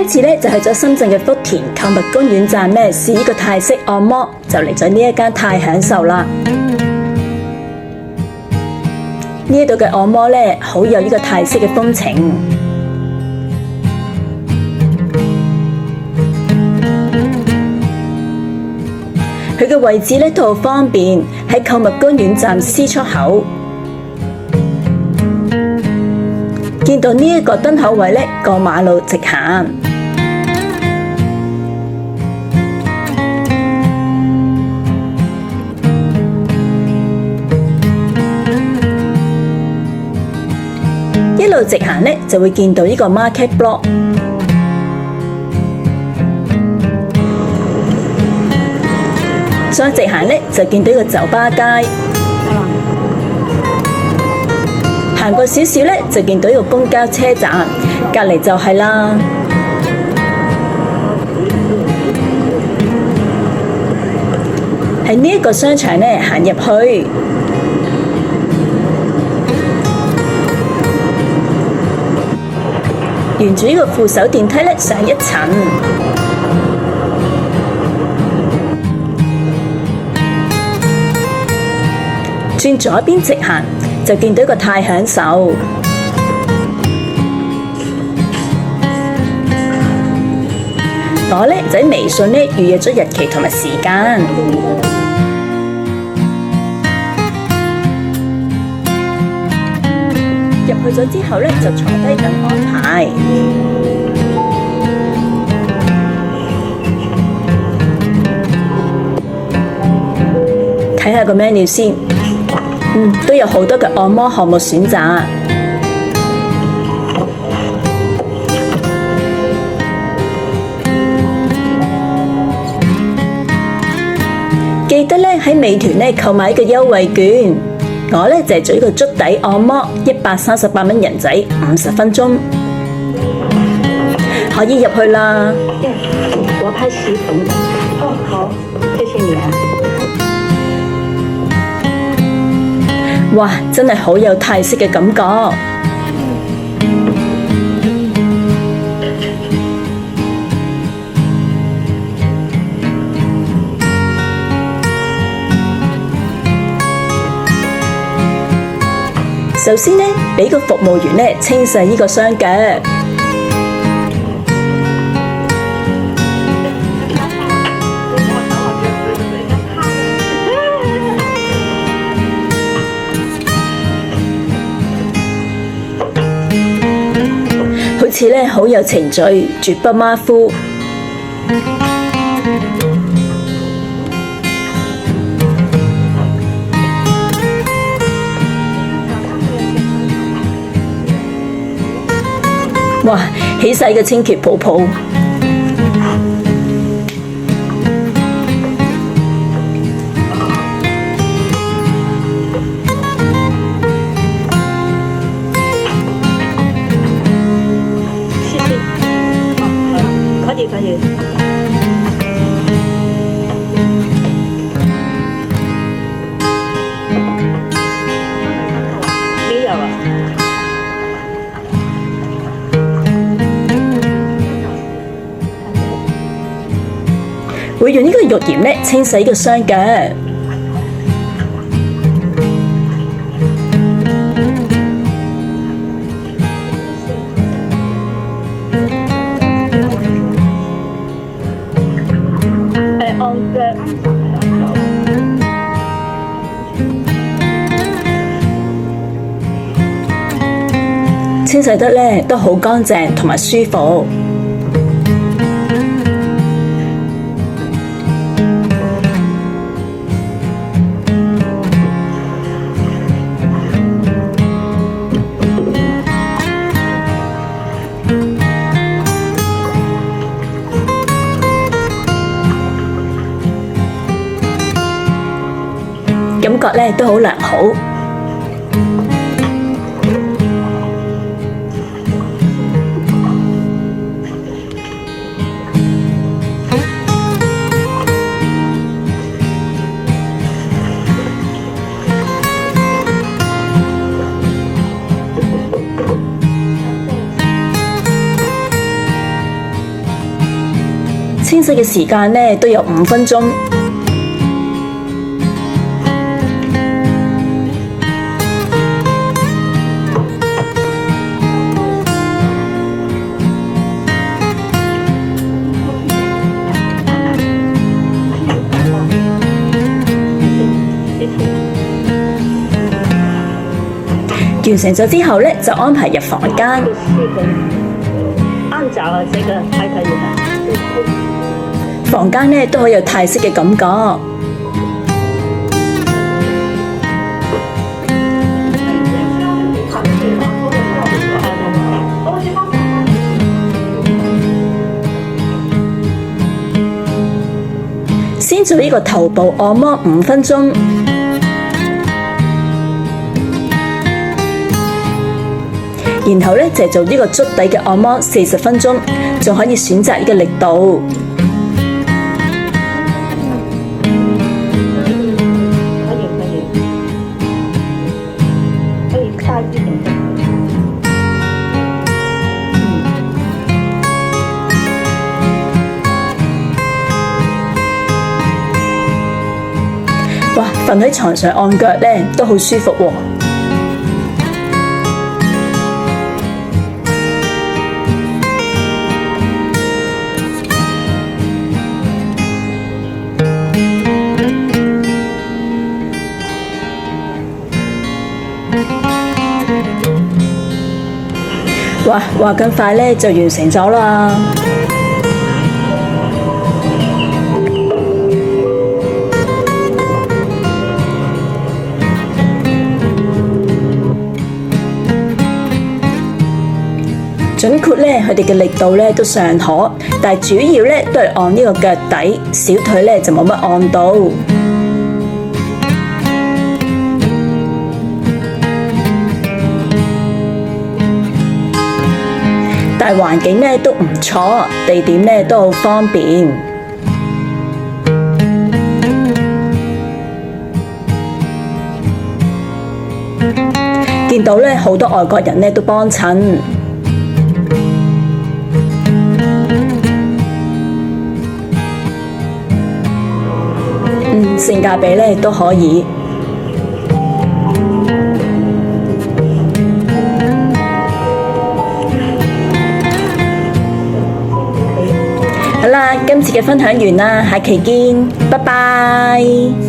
次咧就去咗深圳嘅福田購物公園站咧試呢個泰式按摩，就嚟咗呢一間太享受啦。呢度嘅按摩咧好有呢個泰式嘅風情。佢嘅位置咧都好方便，喺購物公園站 C 出口。見到呢一個燈口位咧，過馬路直行。一路直行咧，就會見到呢個 Market Block。再直行咧，就見到呢個酒吧街。行過少少咧，就見到呢個公交車站，隔離就係啦。喺呢一個商場咧，行入去，沿住呢個扶手電梯咧上一層。轉左邊直行，就見到一個太享受。我咧就喺微信咧預約咗日期同埋時間。入去咗之後咧，就坐低等安排。睇下個 menu 先。都有好多嘅按摩項目選擇。記得咧喺美團咧購買一個優惠券，我咧就係做一個足底按摩，138蚊人仔，50分鐘，可以入去啦。我拍視頻。哦，好，謝謝你啊。哇，真係好有泰式嘅感覺。首先呢，俾個服務員呢清洗呢個雙腳。好似咧好有程序，絕不馬虎。哇！起晒個清潔泡泡。可以。沒有啊。會用呢個浴鹽咧清洗個雙腳。清洗得咧都好乾淨同埋舒服。感覺咧都好良好。清洗嘅時間呢都有5分鐘。完成咗之後呢，就安排入房間。按着了這個還可以的。房間呢都好有泰式嘅感覺。先做呢個頭部按摩5分鐘。然後呢，就做呢個足底嘅按摩40分鐘，仲可以選擇呢個力度。可以大一點。哇，瞓喺床上按腳呢，都好舒服喎。哇，話咁快呢就完成咗啦！準確呢，佢哋嘅力度呢都尚可，但係主要呢都係按呢個腳底，小腿呢就冇乜按到。但係環境呢都唔錯，地點呢都好方便。見到呢好多外國人呢都幫襯，性價比呢都可以。好啦，今次嘅分享完啦，下期見，拜拜。